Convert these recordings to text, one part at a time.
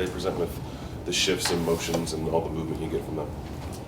they present with the shifts and motions and all the movement you get from them?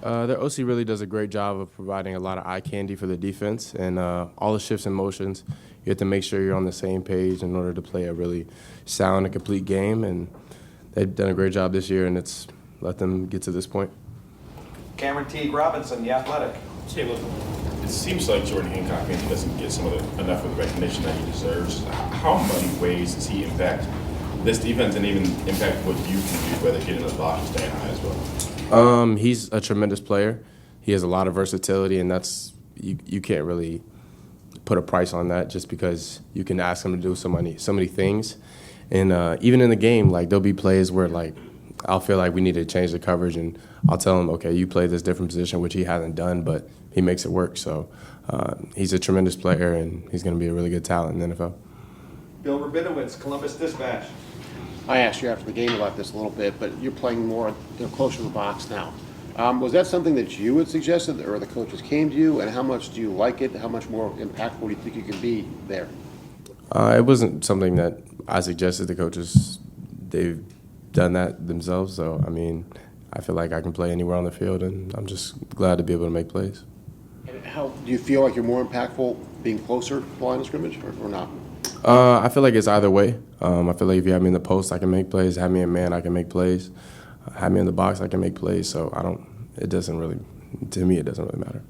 Their OC really does a great job of providing a lot of eye candy for the defense, and all the shifts and motions. You have to make sure you're on the same page in order to play a really sound and complete game, and they've done a great job this year, and it's let them get to this point. Cameron Teague Robinson, The Athletic. Caleb, it seems like Jordan Hancock maybe doesn't get enough of the recognition that he deserves. How many ways does he impact this defense and even impact what you can do, whether getting the block or staying high as well? He's a tremendous player. He has a lot of versatility, and that's you can't really put a price on that just because you can ask him to do so many things. And even in the game, like there'll be plays where like I'll feel like we need to change the coverage, and I'll tell him, okay, you play this different position, which he hasn't done, but he makes it work. So he's a tremendous player, and he's going to be a really good talent in the NFL. Bill Rabinowitz, Columbus Dispatch. I asked you after the game about this a little bit, but you're playing more, closer to the box now. Was that something that you had suggested, or the coaches came to you, and how much do you like it? How much more impactful do you think you can be there? It wasn't something that I suggested. The coaches, they've done that themselves. So, I mean, I feel like I can play anywhere on the field, and I'm just glad to be able to make plays. And how do you feel like you're more impactful being closer to the line of scrimmage, or not? I feel like it's either way. I feel like if you have me in the post, I can make plays. Have me in man, I can make plays. Have me in the box, I can make plays. So it doesn't really matter.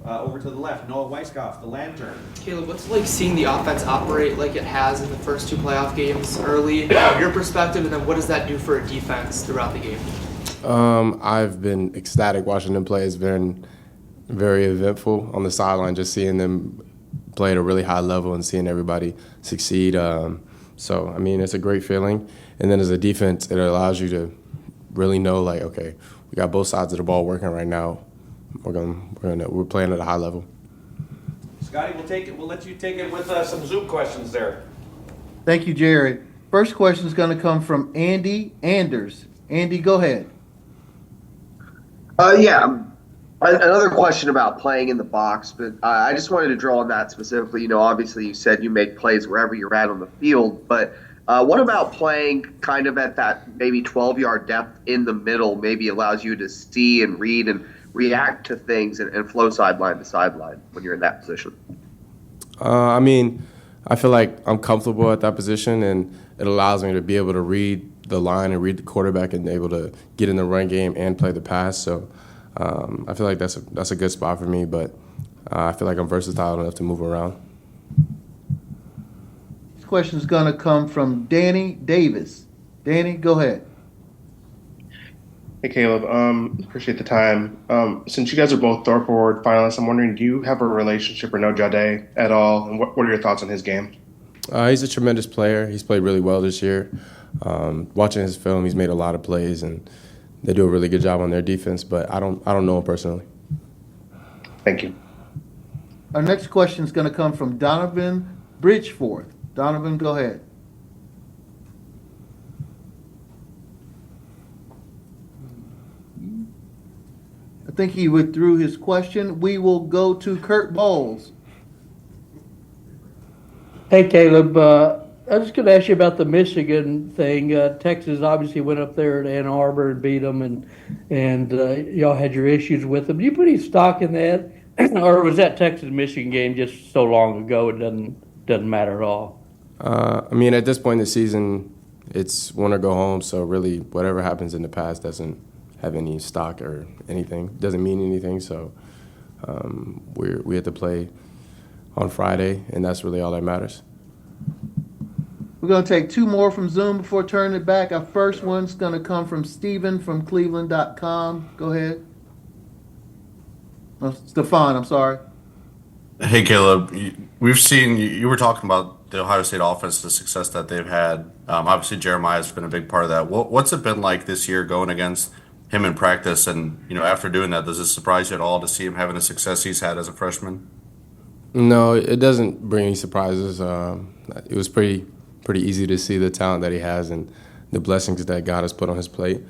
Over to the left, Noah Weiskopf, The Lantern. Caleb, what's it like seeing the offense operate like it has in the first two playoff games early, from your perspective, and then what does that do for a defense throughout the game? I've been ecstatic watching them play. It's been very eventful on the sideline, just seeing them play at a really high level and seeing everybody succeed. So, I mean, it's a great feeling. And then as a defense, it allows you to really know, like, okay, we got both sides of the ball working right now. We're playing at a high level. Scotty, we'll let you take it with some Zoom questions there. Thank you, Jared. First question is going to come from Andy Anders. Andy, go ahead. Another question about playing in the box, but I just wanted to draw on that specifically. You know, obviously you said you make plays wherever you're at on the field, but what about playing kind of at that maybe 12-yard depth in the middle maybe allows you to see and read and react to things and flow sideline to sideline when you're in that position? I mean, I feel like I'm comfortable at that position, and it allows me to be able to read the line and read the quarterback and able to get in the run game and play the pass. So I feel like that's a good spot for me, but I feel like I'm versatile enough to move around. This question is going to come from Danny Davis. Danny, go ahead. Hey, Caleb. Appreciate the time. Since you guys are both Thor Forward finalists, I'm wondering, do you have a relationship or know Jade at all? And what are your thoughts on his game? He's a tremendous player. He's played really well this year. Watching his film, he's made a lot of plays, and they do a really good job on their defense, but I don't know him personally. Thank you. Our next question is going to come from Donovan Bridgeforth. Donovan, go ahead. I think he withdrew his question. We will go to Kurt Bowles. Hey, Caleb. I was going to ask you about the Michigan thing. Texas obviously went up there to Ann Arbor and beat them, and y'all had your issues with them. Do you put any stock in that, or was that Texas-Michigan game just so long ago it doesn't matter at all? I mean, at this point in the season, it's win or go home. So really, whatever happens in the past doesn't have any stock or anything. Doesn't mean anything. So we have to play on Friday, and that's really all that matters. We're going to take two more from Zoom before turning it back. Our first one's going to come from Stephen from Cleveland.com. Go ahead. Oh, Stefan, I'm sorry. Hey, Caleb. We've seen you were talking about the Ohio State offense, the success that they've had. Obviously, Jeremiah's been a big part of that. What's it been like this year going against him in practice? And, after doing that, does it surprise you at all to see him having the success he's had as a freshman? No, it doesn't bring any surprises. It was pretty easy to see the talent that he has and the blessings that God has put on his plate.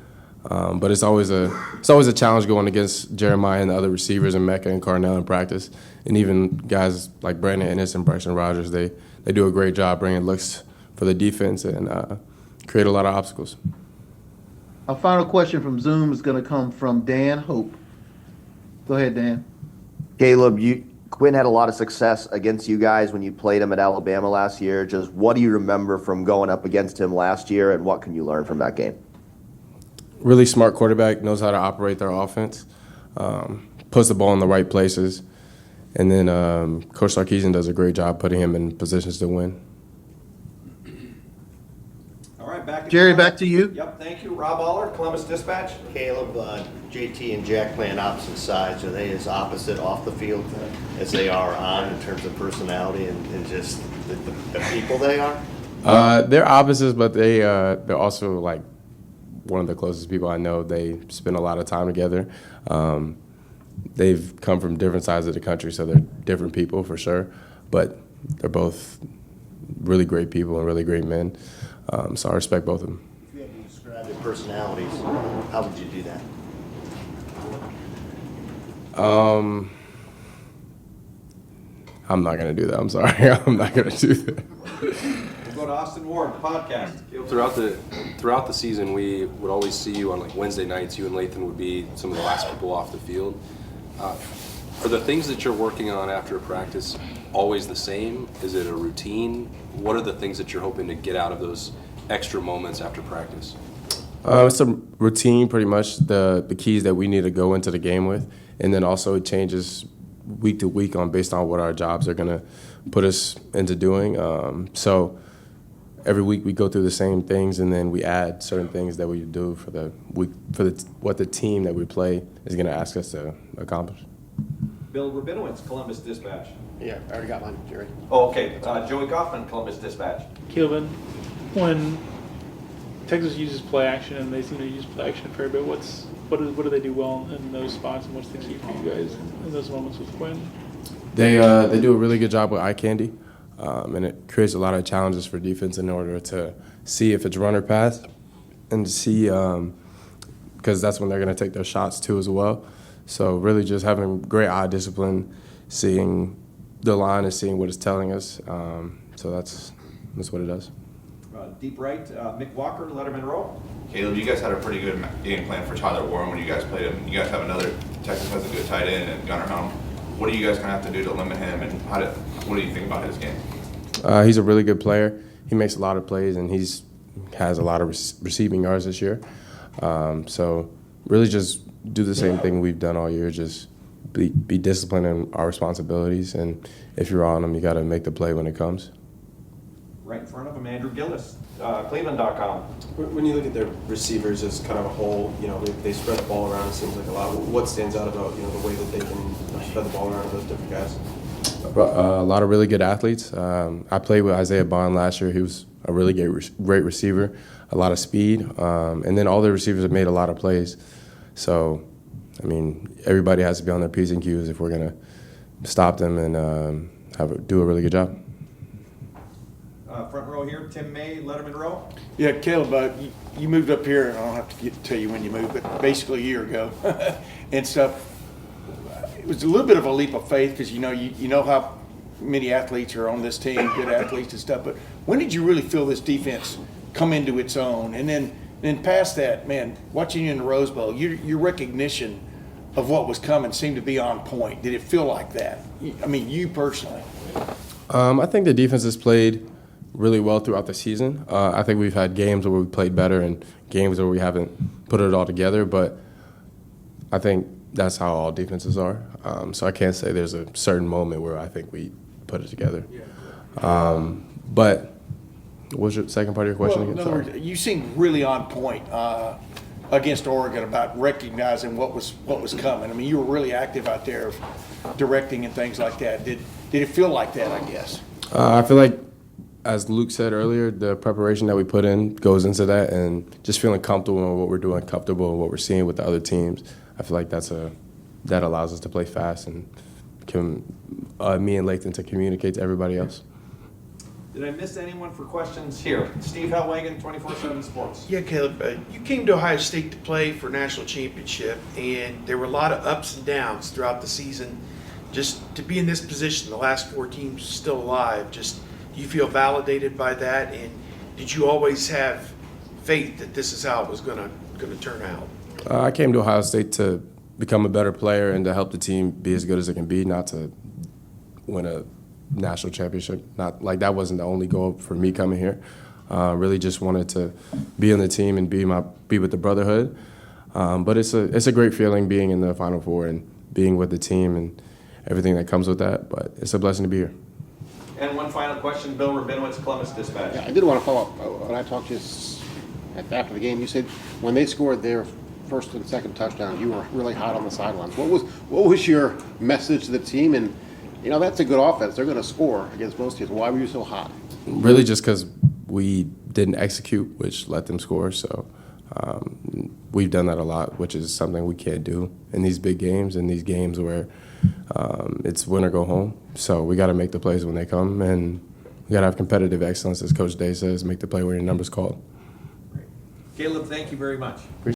But it's always a challenge going against Jeremiah and the other receivers and Mecca and Carnell in practice, and even guys like Brandon Ennis and Bryson Rogers. They do a great job bringing looks for the defense and create a lot of obstacles. Our final question from Zoom is going to come from Dan Hope. Go ahead, Dan. Caleb, Quinn had a lot of success against you guys when you played him at Alabama last year. Just what do you remember from going up against him last year, and what can you learn from that game? Really smart quarterback, knows how to operate their offense, puts the ball in the right places, and then Coach Sarkisian does a great job putting him in positions to win. All right, back to Jerry, back to you. Yep, thank you. Rob Aller, Columbus Dispatch. Caleb, JT and Jack playing opposite sides. Are they as opposite off the field as they are on in terms of personality and just the people they are? They're opposites, but they're also like one of the closest people I know. They spend a lot of time together. They've come from different sides of the country, so they're different people for sure. But they're both really great people and really great men. So I respect both of them. If you had to describe their personalities, how would you do that? I'm not going to do that. I'm sorry. I'm not going to do that. We'll go to Austin Ward, the podcast. Throughout the season, we would always see you on like Wednesday nights. You and Lathan would be some of the last people off the field. Are the things that you're working on after a practice always the same? Is it a routine? What are the things that you're hoping to get out of those extra moments after practice? It's a routine, pretty much, the keys that we need to go into the game with. And then also it changes week to week based on what our jobs are going to put us into doing. So every week we go through the same things, and then we add certain things that we do for the week, what the team that we play is going to ask us to accomplish. Bill Rabinowitz, Columbus Dispatch. Yeah, I already got mine, Jerry. Oh, okay. Joey Goffman, Columbus Dispatch. Caleb, when Texas uses play action, and they seem to use play action a fair bit, what do they do well in those spots, and what's the key for you guys in those moments with Quinn? They do a really good job with eye candy, and it creates a lot of challenges for defense in order to see if it's run or pass, and to see because that's when they're going to take their shots too as well. So really just having great eye discipline, seeing the line and seeing what it's telling us. So that's what it does. Deep right, Mick Walker, Letterman Row. Caleb, you guys had a pretty good game plan for Tyler Warren when you guys played him. You guys have another, Texas has a good tight end and Gunnar Helm. What are you guys going to have to do to limit him, and what do you think about his game? He's a really good player. He makes a lot of plays, and has a lot of receiving yards this year. So really just do the same thing we've done all year, just be disciplined in our responsibilities, and if you're on them, you got to make the play when it comes. Right in front of him, Andrew Gillis, Cleveland.com. When you look at their receivers as kind of a whole, they spread the ball around, it seems like a lot. What stands out about, the way that they can spread the ball around to those different guys? A lot of really good athletes. I played with Isaiah Bond last year. He was a really great receiver, a lot of speed, and then all the receivers have made a lot of plays. So, everybody has to be on their P's and Q's if we're going to stop them and do a really good job. Front row here, Tim May, Letterman Row. Yeah, Caleb, you moved up here, and I don't have to tell you when you moved, but basically a year ago and stuff. It was a little bit of a leap of faith because you know how many athletes are on this team, good athletes and stuff. But when did you really feel this defense come into its own? And then past that, man, watching you in the Rose Bowl, your recognition of what was coming seemed to be on point. Did it feel like that? You personally. I think the defense has played really well throughout the season. I think we've had games where we played better and games where we haven't put it all together, but I think that's how all defenses are. So I can't say there's a certain moment where I think we put it together. But what was your second part of your question again? In other words, you seemed really on point against Oregon about recognizing what was coming. You were really active out there of directing and things like that. Did it feel like that, I guess? I feel like, as Luke said earlier, the preparation that we put in goes into that, and just feeling comfortable in what we're doing, comfortable in what we're seeing with the other teams. I feel like that allows us to play fast and me and Lathan to communicate to everybody else. Did I miss anyone for questions here? Steve Hellwagen, 24/7 Sports. Yeah, Caleb, you came to Ohio State to play for national championship, and there were a lot of ups and downs throughout the season. Just to be in this position, the last 4 teams still alive, do you feel validated by that? And did you always have faith that this is how it was going to turn out? I came to Ohio State to become a better player and to help the team be as good as it can be, not to win a national championship. Not like that wasn't the only goal for me coming here. Really just wanted to be on the team and be with the brotherhood. But it's a great feeling being in the Final Four and being with the team and everything that comes with that. But it's a blessing to be here. And one final question, Bill Rabinowitz, Columbus Dispatch. Yeah, I did want to follow up. When I talked to you after the game, you said when they scored their first and second touchdown, you were really hot on the sidelines. What was your message to the team? And you know that's a good offense. They're going to score against most teams. Why were you so hot? Really, just because we didn't execute, which let them score. So we've done that a lot, which is something we can't do in these big games, in these games where it's win or go home. So we got to make the plays when they come, and we got to have competitive excellence, as Coach Day says, make the play where your number's called. Caleb, thank you very much.